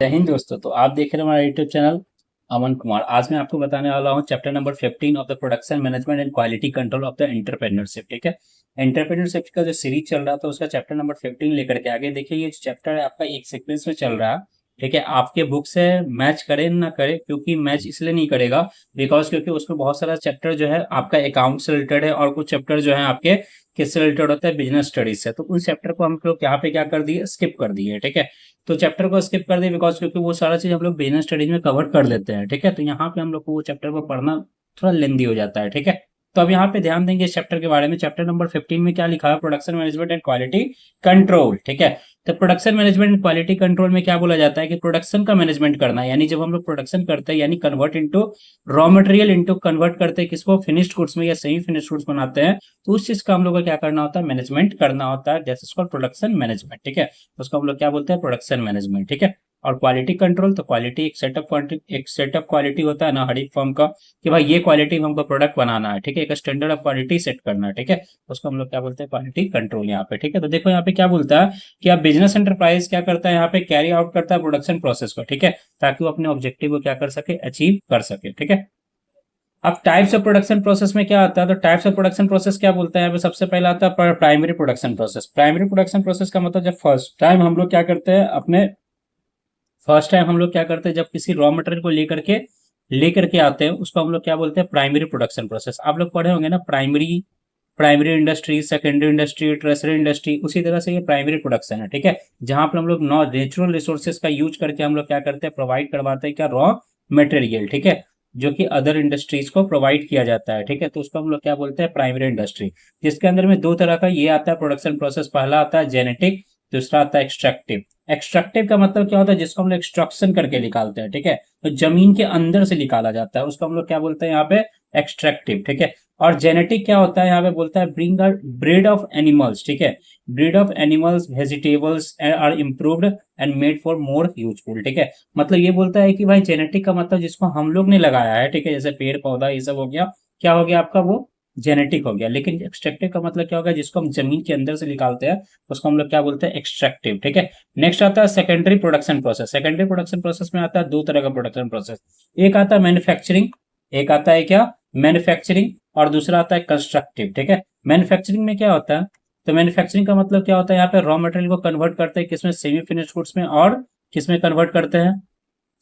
जय हिंद दोस्तों। तो आप देख रहे हैं हमारा यूट्यूब चैनल अमन कुमार। आज मैं आपको बताने वाला हूँ chapter number 15 of the production management and quality control of the entrepreneurship. ठीक है, एंटरप्रेन्योरशिप का जो सीरीज चल रहा था उसका चैप्टर नंबर 15 लेकर के आगे देखिए। ये चैप्टर है आपका एक सीक्वेंस में चल रहा है। ठीक है, आपके बुक से मैच करे ना करे, क्योंकि मैच इसलिए नहीं करेगा बिकॉज क्योंकि उसमें बहुत सारा चैप्टर जो है आपका अकाउंट से रिलेटेड है और कुछ चैप्टर जो है आपके किससे रिलेटेड होता है, बिजनेस स्टडीज से। तो उस चैप्टर को हम लोग यहाँ पे क्या कर दिए, स्किप कर दिए। ठीक है, तो चैप्टर को स्किप कर दिए बिकॉज क्योंकि वो सारा चीज हम लोग बिजनेस स्टडीज में कवर कर लेते हैं। ठीक है, तो यहाँ पे हम लोग को वो चैप्टर को पढ़ना थोड़ा लेंदी हो जाता है। ठीक है, तो अब यहाँ पे ध्यान देंगे इस चैप्टर के बारे में। चैप्टर नंबर 15 में क्या लिखा है, production management and quality control. ठीक है, तो production management and quality control में क्या बोला जाता है कि प्रोडक्शन का मैनेजमेंट करना है, यानी जब हम लोग प्रोडक्शन करते हैं यानी convert into raw material into convert करते हैं किसको, फिनिश्ड गुड्स में या सेमी फिनिश्ड गुड्स बनाते हैं, तो उस चीज का हम लोग को क्या करना होता है, मैनेजमेंट करना होता है। That's called production management. ठीक है, उसको हम लोग क्या बोलते हैं, प्रोडक्शन मैनेजमेंट। ठीक है, और क्वालिटी कंट्रोल, तो क्वालिटी एक सेट ऑफ क्वालिटी होता है ना हर एक फर्म का, कि भाई ये क्वालिटी हमको प्रोडक्ट बनाना है। ठीक है, एक स्टैंडर्ड ऑफ क्वालिटी सेट करना है। ठीक है, उसको हम लोग क्या बोलते हैं, क्वालिटी कंट्रोल यहाँ पे। ठीक है, तो देखो यहाँ पे क्या बोलता है कि अब बिजनेस एंटरप्राइज क्या करता है, यहाँ पे कैरी आउट करता है प्रोडक्शन प्रोसेस को। ठीक है, ताकि वो अपने ऑब्जेक्टिव को क्या कर सके, अचीव कर सके। ठीक है, अब टाइप्स ऑफ प्रोडक्शन प्रोसेस में क्या आता है, तो टाइप्स ऑफ प्रोडक्शन प्रोसेस क्या बोलते हैं, सबसे पहला आता है primary production process. Primary production process का मतलब जब फर्स्ट टाइम हम लोग क्या करते हैं, जब किसी रॉ मटेरियल को लेकर के आते हैं, उसको हम लोग क्या बोलते हैं, प्राइमरी प्रोडक्शन प्रोसेस। आप लोग पढ़े होंगे ना, primary primary industry, secondary industry, tertiary industry, उसी तरह से ये प्राइमरी प्रोडक्शन है। ठीक है, जहां पर हम लोग नेचुरल रिसोर्सेज का यूज करके हम लोग क्या करते हैं, प्रोवाइड करवाते हैं क्या, रॉ मटेरियल। ठीक है, जो कि अदर इंडस्ट्रीज को प्रोवाइड किया जाता है। ठीक है, तो उसको हम लोग क्या बोलते हैं, प्राइमरी इंडस्ट्री, जिसके अंदर में दो तरह का ये आता है प्रोडक्शन प्रोसेस। पहला आता है जेनेटिक, दूसरा आता है एक्सट्रैक्टिव। एक्सट्रैक्टिव का मतलब क्या होता है, जिसको हम लोग एक्सट्रैक्शन करके निकालते हैं। ठीक है, तो जमीन के अंदर से निकाला जाता है, उसको हम लोग क्या बोलते हैं यहाँ पे, एक्सट्रैक्टिव। ठीक है, और जेनेटिक क्या होता है, यहाँ पे बोलता है bring a breed of animals. ठीक है, breed of animals vegetables are improved and made for more useful. ठीक है, मतलब ये बोलता है कि भाई जेनेटिक का मतलब जिसको हम लोग ने लगाया है। ठीक है, जैसे पेड़ पौधा ये सब हो गया, क्या हो गया आपका, वो जेनेटिक हो गया। लेकिन एक्सट्रैक्टिव का मतलब क्या होगा, जिसको हम जमीन के अंदर से निकालते हैं, उसको हम लोग क्या बोलते हैं, एक्सट्रैक्टिव। ठीक है, नेक्स्ट आता है secondary production process. Secondary production process में आता है दो तरह का प्रोडक्शन प्रोसेस। एक आता है मैन्युफैक्चरिंग, एक आता है क्या, मैन्युफैक्चरिंग, और दूसरा आता है कंस्ट्रक्टिव। ठीक है, मैन्युफैक्चरिंग में क्या होता है, तो मैन्युफैक्चरिंग का मतलब क्या होता है, यहाँ पे रॉ मटेरियल को कन्वर्ट करते हैं किसमें, सेमी फिनिश्ड गुड्स में, और किसमें कन्वर्ट करते हैं,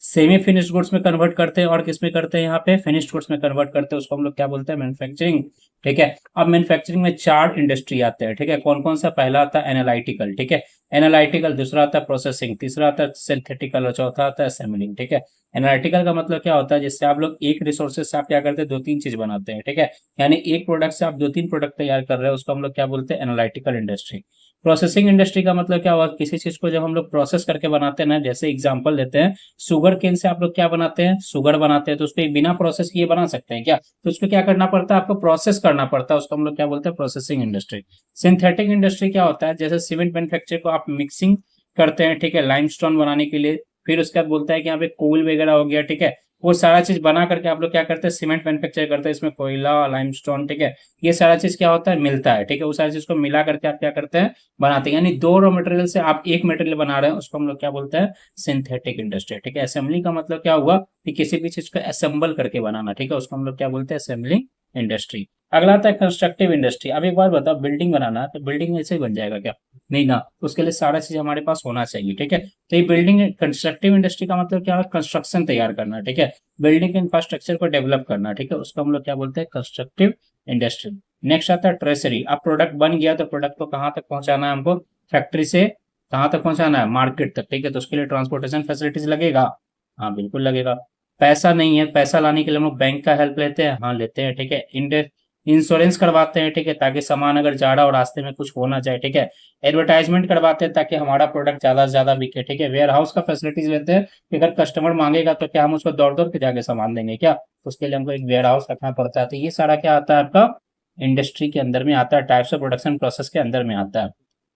सेमी फिनिश्ड गुड्स में कन्वर्ट करते हैं, और किसमें करते हैं, यहाँ पे फिनिश्ड गुड्स में कन्वर्ट करते हैं, उसको हम लोग क्या बोलते हैं, मैन्युफैक्चरिंग। ठीक है, अब मैन्युफैक्चरिंग में चार इंडस्ट्री आते हैं। ठीक है, कौन कौन सा, पहला आता है एनालिटिकल। ठीक है, एनालिटिकल, दूसरा आता है प्रोसेसिंग, तीसरा आता है सिंथेटिकल, और चौथा आता है असेंबलिंग। ठीक है, एनालिटिकल का मतलब क्या होता है, जिससे आप लोग एक रिसोर्सेज से आप क्या करते हैं, दो तीन चीज बनाते हैं। ठीक है, यानी एक प्रोडक्ट से आप दो तीन प्रोडक्ट तैयार कर रहे हैं, उसको हम लोग क्या बोलते हैं, एनालिटिकल इंडस्ट्री। प्रोसेसिंग इंडस्ट्री का मतलब क्या हुआ, किसी चीज को जब हम लोग प्रोसेस करके बनाते हैं ना, जैसे एग्जांपल लेते हैं, शुगर केन से आप लोग क्या बनाते हैं, शुगर बनाते हैं, तो उसको बिना प्रोसेस किए बना सकते हैं क्या, तो उसको क्या करना पड़ता है, आपको प्रोसेस करना पड़ता है, उसको हम लोग क्या बोलते हैं, प्रोसेसिंग इंडस्ट्री। सिंथेटिक इंडस्ट्री क्या होता है, जैसे सीमेंट मैन्युफैक्चर को आप मिक्सिंग करते हैं, ठीक है, लाइमस्टोन बनाने के लिए, फिर उसके बाद बोलता है कि यहाँ पे कोल वगैरह हो गया। ठीक है, वो सारा चीज बना करके आप लोग क्या करते हैं, सीमेंट मैन्युफैक्चर करते हैं, इसमें कोयला, लाइमस्टोन, ठीक है, ये सारा चीज क्या होता है, मिलता है। ठीक है, वो सारी चीज को मिला करके आप क्या करते हैं, बनाते हैं, यानी दो रॉ मटेरियल से आप एक मटेरियल बना रहे हैं, उसको हम लोग क्या बोलते हैं, सिंथेटिक इंडस्ट्री। ठीक है, असेंबली का मतलब क्या हुआ कि किसी भी चीज को असेंबल करके बनाना। ठीक है, उसको हम लोग क्या बोलते हैं, असेंबलिंग इंडस्ट्री। अगला आता है कंस्ट्रक्टिव इंडस्ट्री। अब एक बार बताओ, बिल्डिंग बनाना है तो बिल्डिंग ऐसे ही बन जाएगा क्या, नहीं ना, उसके लिए सारा चीज हमारे पास होना चाहिए। ठीक है, तो ये बिल्डिंग कंस्ट्रक्टिव इंडस्ट्री का मतलब क्या है, कंस्ट्रक्शन तैयार करना। ठीक है, बिल्डिंग इंफ्रास्ट्रक्चर को डेवलप करना। ठीक है, उसको हम लोग क्या बोलते हैं, कंस्ट्रक्टिव इंडस्ट्री। नेक्स्ट आता है ट्रेसरी। अब प्रोडक्ट बन गया तो प्रोडक्ट को कहाँ तक पहुंचाना है हमको, फैक्ट्री से कहाँ तक पहुंचाना है, मार्केट तक। ठीक है, तो उसके लिए ट्रांसपोर्टेशन फैसिलिटीज लगेगा, हाँ बिल्कुल लगेगा। पैसा नहीं है, पैसा लाने के लिए हम लोग बैंक का हेल्प लेते हैं, हाँ लेते हैं। ठीक है, इंश्योरेंस करवाते हैं। ठीक है, ताकि सामान अगर जा रहा हो रास्ते में कुछ हो ना जाए। ठीक है, एडवर्टाइजमेंट करवाते हैं ताकि हमारा प्रोडक्ट ज्यादा से ज्यादा बिके। ठीक है, वेयर हाउस का फैसिलिटीज लेते हैं कि अगर कस्टमर मांगेगा तो क्या हम उसको दौड़ दौड़ के जाके सामान देंगे क्या, तो उसके लिए हमको एक वेयर हाउस रखना पड़ता है। तो ये सारा क्या आता है, आपका इंडस्ट्री के अंदर में आता है, टाइप्स ऑफ प्रोडक्शन प्रोसेस के अंदर में आता है।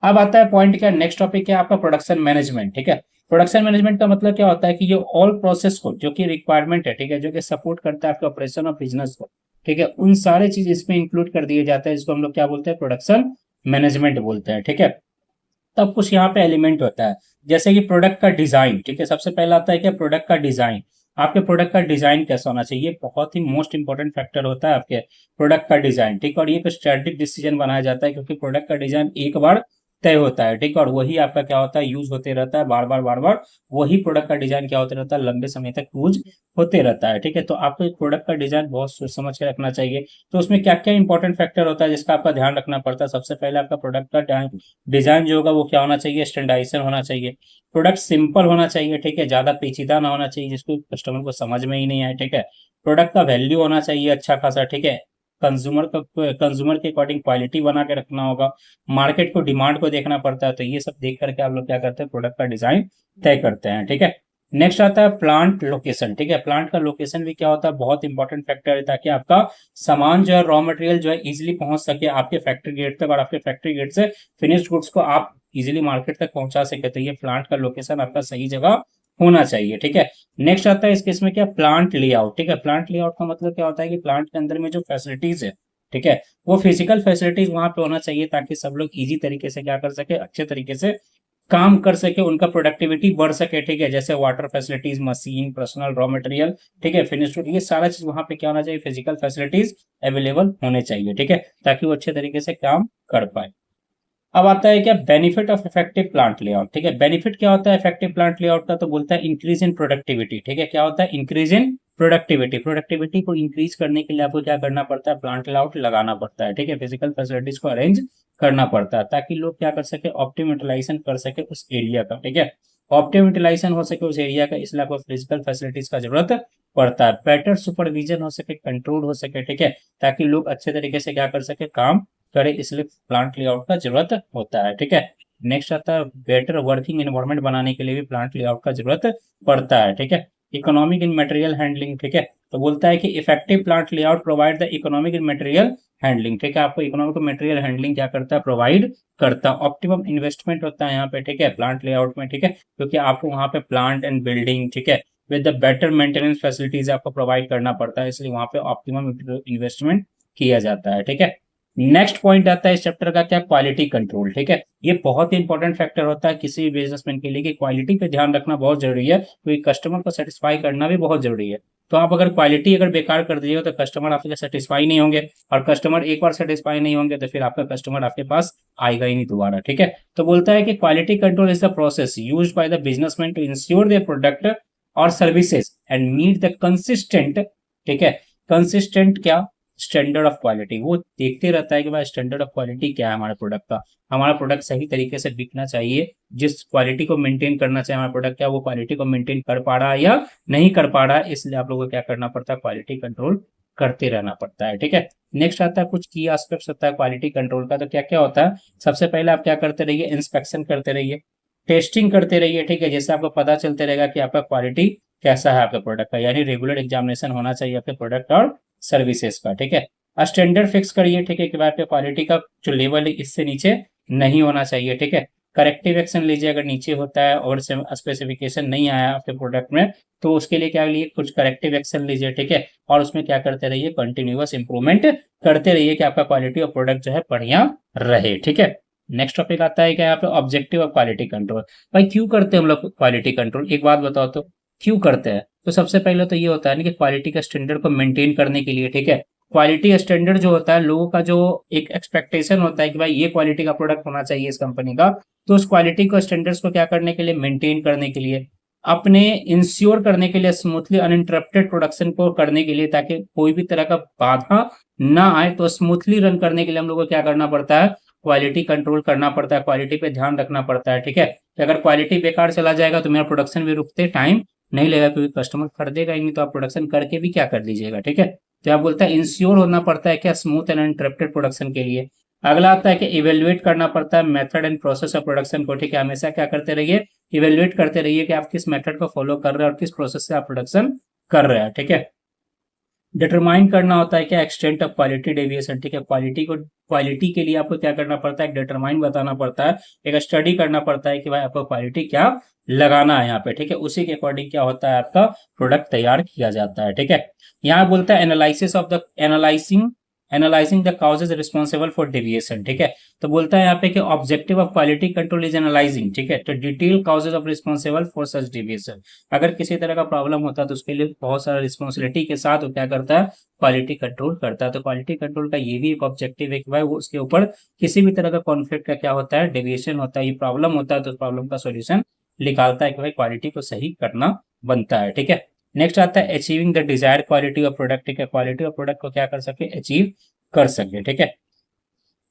अब आता है पॉइंट क्या, नेक्स्ट टॉपिक क्या आपका, प्रोडक्शन मैनेजमेंट। ठीक है, प्रोडक्शन मैनेजमेंट का मतलब क्या होता है कि ये ऑल प्रोसेस को जो कि रिक्वायरमेंट है, ठीक है, जो कि सपोर्ट करता है आपके ऑपरेशन और बिजनेस को, ठीक है, उन सारे चीज इसमें इंक्लूड कर दिए जाते हैं, जिसको हम लोग क्या बोलते हैं, प्रोडक्शन मैनेजमेंट बोलते हैं। ठीक है, तब कुछ यहाँ पे एलिमेंट होता है, जैसे कि प्रोडक्ट का डिजाइन, ठीक है। सबसे पहला आता है क्या, प्रोडक्ट का डिजाइन। आपके प्रोडक्ट का डिजाइन कैसा होना चाहिए, बहुत ही मोस्ट इंपॉर्टेंट फैक्टर होता है आपके प्रोडक्ट का डिजाइन, ठीक है। और ये एक स्ट्रेटेजिक डिसीजन बनाया जाता है, क्योंकि प्रोडक्ट का डिजाइन एक बार तय होता है, ठीक है, और वही आपका क्या होता है, यूज होते रहता है बार बार बार बार। वही प्रोडक्ट का डिजाइन क्या होते रहता है, लंबे समय तक यूज होते रहता है, ठीक है। तो आपको एक प्रोडक्ट का डिजाइन बहुत सोच समझ के रखना चाहिए। तो उसमें क्या क्या इंपॉर्टेंट फैक्टर होता है जिसका आपका ध्यान रखना पड़ता है। सबसे पहले आपका प्रोडक्ट का डिजाइन जो होगा वो क्या होना चाहिए, स्टैंडर्डाइजेशन होना चाहिए। प्रोडक्ट सिंपल होना चाहिए, ठीक है, ज्यादा पेचीदा ना होना चाहिए जिसको कस्टमर को समझ में ही नहीं आए, ठीक है। प्रोडक्ट का वैल्यू होना चाहिए अच्छा खासा, ठीक है। कंज्यूमर के अकॉर्डिंग क्वालिटी बना के रखना होगा। मार्केट को, डिमांड को देखना पड़ता है। तो ये सब देख करके आप लोग क्या करते हैं, प्रोडक्ट का डिजाइन तय करते हैं, ठीक है। नेक्स्ट आता है प्लांट लोकेशन, ठीक है। प्लांट का लोकेशन भी क्या होता है, बहुत इंपॉर्टेंट फैक्टर है, ताकि आपका सामान जो है, रॉ मटेरियल जो है, इजिली पहुंच सके आपके फैक्ट्री गेट तक, और आपके फैक्ट्री गेट से फिनिश्ड गुड्स को आप इजिली मार्केट तक पहुंचा सके। तो ये प्लांट का लोकेशन आपका सही जगह होना चाहिए, ठीक है। नेक्स्ट आता है इस केस में क्या, प्लांट लेआउट, ठीक है। प्लांट लेआउट का मतलब क्या होता है कि प्लांट के अंदर में जो फैसिलिटीज है, ठीक है, वो फिजिकल फैसिलिटीज वहां पे होना चाहिए, ताकि सब लोग इजी तरीके से क्या कर सके, अच्छे तरीके से काम कर सके, उनका प्रोडक्टिविटी बढ़ सके, ठीक है। जैसे water facilities, machine, personal, raw material, ठीक है, फिनिश्ड, ये सारा चीज वहां पे क्या होना चाहिए, फिजिकल फैसिलिटीज अवेलेबल होने चाहिए, ठीक है, ताकि वो अच्छे तरीके से काम कर पाए। अब आता है क्या, benefit of effective plant layout, ठीक है। बेनिफिट क्या होता है इफेक्टिव प्लांट लेआउट का, तो बोलता है इंक्रीज इन प्रोडक्टिविटी, ठीक है। क्या होता है, इंक्रीज इन प्रोडक्टिविटी। प्रोडक्टिविटी को इंक्रीज करने के लिए आपको क्या करना पड़ता है, प्लांट लेआउट लगाना पड़ता है, ठीक है। फिजिकल फैसिलिटीज को अरेंज करना पड़ता है, ताकि लोग क्या कर सके, ऑप्टिमम यूटिलाइजेशन कर सके उस एरिया का, ठीक है। ऑप्टिमम यूटिलाइजेशन हो सके उस एरिया का, इसलिए आपको फिजिकल फैसिलिटीज का जरूरत पड़ता है। बेटर सुपरविजन हो सके, कंट्रोल हो सके, ठीक है, ताकि लोग अच्छे तरीके से क्या कर सके, काम करे, इसलिए प्लांट लेआउट का जरूरत होता है, ठीक है। नेक्स्ट आता है बेटर वर्किंग एनवायरनमेंट बनाने के लिए भी प्लांट लेआउट का जरूरत पड़ता है, ठीक है। इकोनॉमिक इन मटेरियल हैंडलिंग, ठीक है। तो बोलता है कि effective plant layout provide the economic in material handling, ठीक है। आपको इकोनॉमिक मटेरियल हैंडलिंग क्या करता है, प्रोवाइड करता है। ऑप्टिमम इन्वेस्टमेंट होता है यहाँ पे, ठीक है, प्लांट लेआउट में, ठीक है, क्योंकि आपको वहाँ पे प्लांट एंड बिल्डिंग, ठीक है, with the better maintenance facilities आपको प्रोवाइड करना पड़ता है, इसलिए वहाँ पे ऑप्टिमम इन्वेस्टमेंट किया जाता है, ठीक है। नेक्स्ट पॉइंट आता है इस चैप्टर का क्या, क्वालिटी कंट्रोल, ठीक है। ये बहुत ही इंपॉर्टेंट फैक्टर होता है किसी भी बिजनेसमैन के लिए, कि क्वालिटी पे ध्यान रखना बहुत जरूरी है, क्योंकि कस्टमर को सेटिस्फाई करना भी बहुत जरूरी है। तो आप अगर क्वालिटी अगर बेकार कर दीजिएगा तो कस्टमर आपसे सेटिस्फाई नहीं होंगे, और कस्टमर एक बार सेटिस्फाई नहीं होंगे तो फिर आपका कस्टमर आपके पास आएगा ही नहीं दोबारा, ठीक है। तो बोलता है कि quality control is the process used by the businessman to ensure their product और services and meet the consistent, ठीक है, कंसिस्टेंट क्या, स्टैंडर्ड ऑफ क्वालिटी। वो देखते रहता है कि भाई स्टैंडर्ड ऑफ क्वालिटी क्या है हमारे प्रोडक्ट का, हमारा प्रोडक्ट सही तरीके से बिकना चाहिए, जिस क्वालिटी को मेंटेन करना चाहिए हमारा प्रोडक्ट, क्या वो क्वालिटी को मेंटेन कर पा रहा है या नहीं कर पा रहा है, इसलिए आप लोगों को क्या करना पड़ता है, क्वालिटी कंट्रोल करते रहना पड़ता है, ठीक है। नेक्स्ट आता है कुछ की एस्पेक्ट्स होता है क्वालिटी कंट्रोल का, तो क्या क्या होता है, सबसे पहले आप क्या करते रहिए, इंस्पेक्शन करते रहिए, टेस्टिंग करते रहिए, ठीक है, जैसे आपको पता चलते रहेगा कि आपका क्वालिटी कैसा है आपके प्रोडक्ट का, यानी रेगुलर एग्जामिनेशन होना चाहिए आपके प्रोडक्ट और सर्विसेज का, ठीक है। स्टैंडर्ड फिक्स करिए, ठीक है, कि भाई आपके क्वालिटी का जो लेवल है इससे नीचे नहीं होना चाहिए, ठीक है। करेक्टिव एक्शन लीजिए अगर नीचे होता है और स्पेसिफिकेशन नहीं आया आपके प्रोडक्ट में, तो उसके लिए क्या लिए, कुछ करेक्टिव एक्शन लीजिए, ठीक है, और उसमें क्या करते रहिए, कंटिन्यूअस इंप्रूवमेंट करते रहिए, कि आपका क्वालिटी और प्रोडक्ट जो है बढ़िया रहे, ठीक है। नेक्स्ट टॉपिक आता है क्या, यहाँ पे ऑब्जेक्टिव ऑफ क्वालिटी कंट्रोल। भाई क्यों करते हैं हम लोग क्वालिटी कंट्रोल, एक बात बताओ तो, क्यों करते हैं। तो सबसे पहले तो ये होता है ना कि क्वालिटी का स्टैंडर्ड को मेंटेन करने के लिए, ठीक है। क्वालिटी स्टैंडर्ड जो होता है, लोगों का जो एक एक्सपेक्टेशन होता है कि भाई ये क्वालिटी का प्रोडक्ट होना चाहिए इस कंपनी का, तो उस क्वालिटी को स्टैंडर्ड्स को क्या करने के लिए, मेंटेन करने के लिए, अपने इंश्योर करने के लिए, स्मूथली अनइंटरप्टेड प्रोडक्शन को करने के लिए, ताकि कोई भी तरह का बाधा ना आए, तो स्मूथली रन करने के लिए हम लोग को क्या करना पड़ता है, क्वालिटी कंट्रोल करना पड़ता है, क्वालिटी पे ध्यान रखना पड़ता है, ठीक है। तो अगर क्वालिटी बेकार चला जाएगा तो मेरा प्रोडक्शन भी रुकते टाइम नहीं लगेगा, क्योंकि कस्टमर खरीदेगा ही नहीं, तो आप प्रोडक्शन करके भी क्या कर लीजिएगा, ठीक है। तो आप बोलता है इंश्योर होना पड़ता है क्या, स्मूथ एंड अनइंटरप्टेड प्रोडक्शन के लिए। अगला आता है कि इवेल्युएट करना पड़ता है method and process of production को, ठीक है। हमेशा क्या करते रहिए, इवेल्युएट करते रहिए कि आप किस मेथड को फॉलो कर रहे हैं और किस प्रोसेस से आप प्रोडक्शन कर रहे हैं, ठीक है। डिटरमाइन करना होता है क्या, एक्सटेंट ऑफ क्वालिटी डेविएशन, ठीक है। क्वालिटी के लिए आपको क्या करना पड़ता है, डिटरमाइन बताना पड़ता है, एक स्टडी करना पड़ता है कि भाई आपको क्वालिटी क्या लगाना है यहाँ पे, ठीक है। उसी के अकॉर्डिंग क्या होता है, आपका प्रोडक्ट तैयार किया जाता है, ठीक है। यहाँ बोलता है analysis of the analysing analysing the causes responsible for deviation, ठीक है। तो बोलता है यहाँ पे कि objective of quality control is analysing, ठीक है, तो detail causes of responsible for such deviation. अगर किसी तरह का प्रॉब्लम होता है तो उसके लिए बहुत सारा रिस्पॉन्सिबिलिटी के साथ वो क्या करता है, क्वालिटी कंट्रोल करता है। तो क्वालिटी कंट्रोल का ये भी एक ऑब्जेक्टिव है कि भाई वो उसके ऊपर किसी भी तरह का कॉन्फ्लिक्ट का क्या होता है, डेविएशन होता है, ये प्रॉब्लम होता है, तो उस प्रॉब्लम का सोल्यूशन निकालता है कि भाई क्वालिटी को सही करना बनता है, ठीक है। नेक्स्ट आता है achieving the desire quality of product, ठीक है, क्वालिटी ऑफ प्रोडक्ट को क्या कर सके, अचीव कर सके, ठीक है।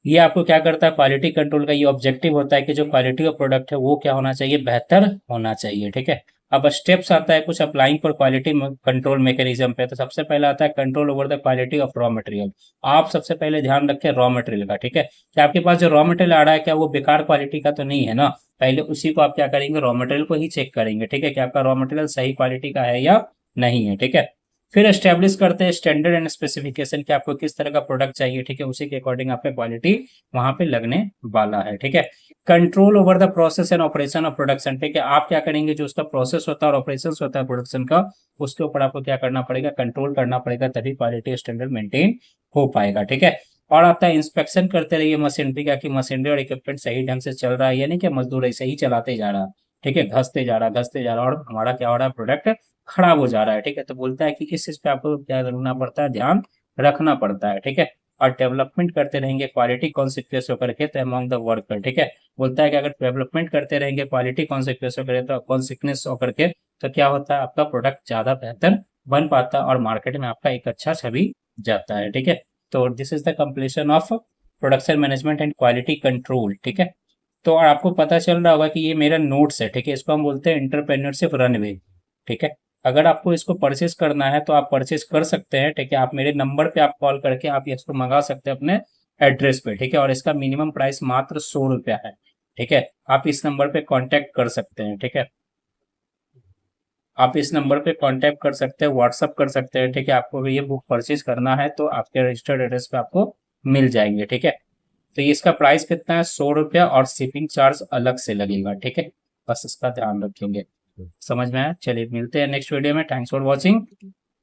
ये आपको क्या करता है, क्वालिटी कंट्रोल का ये ऑब्जेक्टिव होता है कि जो क्वालिटी ऑफ प्रोडक्ट है वो क्या होना चाहिए, बेहतर होना चाहिए, ठीक है। अब स्टेप्स आता है कुछ applying for quality control mechanism पे। तो सबसे पहले आता है control over the quality of raw material. आप सबसे पहले ध्यान रखें रॉ मटेरियल का, ठीक है, कि आपके पास जो रॉ मटेरियल आ रहा है क्या वो बेकार क्वालिटी का तो नहीं है ना। पहले उसी को आप क्या करेंगे, रॉ मटेरियल को ही चेक करेंगे, ठीक है, कि आपका रॉ मटेरियल सही क्वालिटी का है या नहीं है, ठीक है। फिर एस्टेब्लिश करते हैं स्टैंडर्ड एंड स्पेसिफिकेशन कि आपको किस तरह का प्रोडक्ट चाहिए, ठीक है, उसी के अकॉर्डिंग आपका क्वालिटी वहां पे लगने वाला है, ठीक है। Control over the process and operation of production, ठीक है, आप क्या करेंगे, जो उसका प्रोसेस होता है और ऑपरेशन होता है प्रोडक्शन का, उसके ऊपर आपको क्या करना पड़ेगा, कंट्रोल करना पड़ेगा, तभी क्वालिटी स्टैंडर्ड मेंटेन हो पाएगा, ठीक है। और आता है इंस्पेक्शन करते रहिए मशीनरी का, कि मशीनरी और इक्विपमेंट सही ढंग से चल रहा है, यानी कि मजदूर ऐसे ही चलाते जा रहा है, ठीक है, घसते जा रहा और हमारा क्या हो रहा है, प्रोडक्ट खराब हो जा रहा है, ठीक है। तो बोलता है कि इस चीज पे आपको क्या करना पड़ता है, ध्यान रखना पड़ता है, ठीक है। और डेवलपमेंट करते रहेंगे क्वालिटी कॉन्सिक्वेंस होकर के, तो अमॉन्ग द वर्कर, ठीक है, बोलता है कि अगर डेवलपमेंट करते रहेंगे क्वालिटी कॉन्सिक्वेंस होकर तो कॉन्सिक्वेंस होकर के, तो क्या होता है, आपका प्रोडक्ट ज्यादा बेहतर बन पाता है और मार्केट में आपका एक अच्छा छवि जाता है, ठीक है। तो this is the completion of production management and quality control, ठीक है। तो और आपको पता चल रहा होगा कि ये मेरा नोट्स है, ठीक है, इसको हम बोलते हैं एंटरप्रेन्योरशिप रनवे, ठीक है। अगर आपको इसको परचेस करना है तो आप परचेस कर सकते हैं, ठीक है, आप मेरे नंबर पे आप कॉल करके आप इसको मंगा सकते हैं अपने एड्रेस पे, ठीक है, और इसका मिनिमम प्राइस मात्र 100 रुपया है, ठीक है। आप इस नंबर पे कांटेक्ट कर सकते हैं, ठीक है, आप इस नंबर पे कांटेक्ट कर सकते हैं, व्हाट्सअप कर सकते हैं, ठीक है। आपको ये बुक परचेज करना है तो आपके रजिस्टर्ड एड्रेस पे आपको मिल जाएंगे, ठीक है। तो ये इसका प्राइस कितना है, 100 रुपया, और शिपिंग चार्ज अलग से लगेगा, ठीक है, बस इसका ध्यान रखेंगे। समझ में आया, चलिए मिलते हैं नेक्स्ट वीडियो में। Thanks for watching.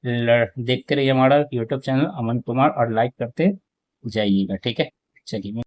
देखते रहिए हमारा यूट्यूब चैनल अमन कुमार और लाइक करते जाइएगा, ठीक है, चलिए।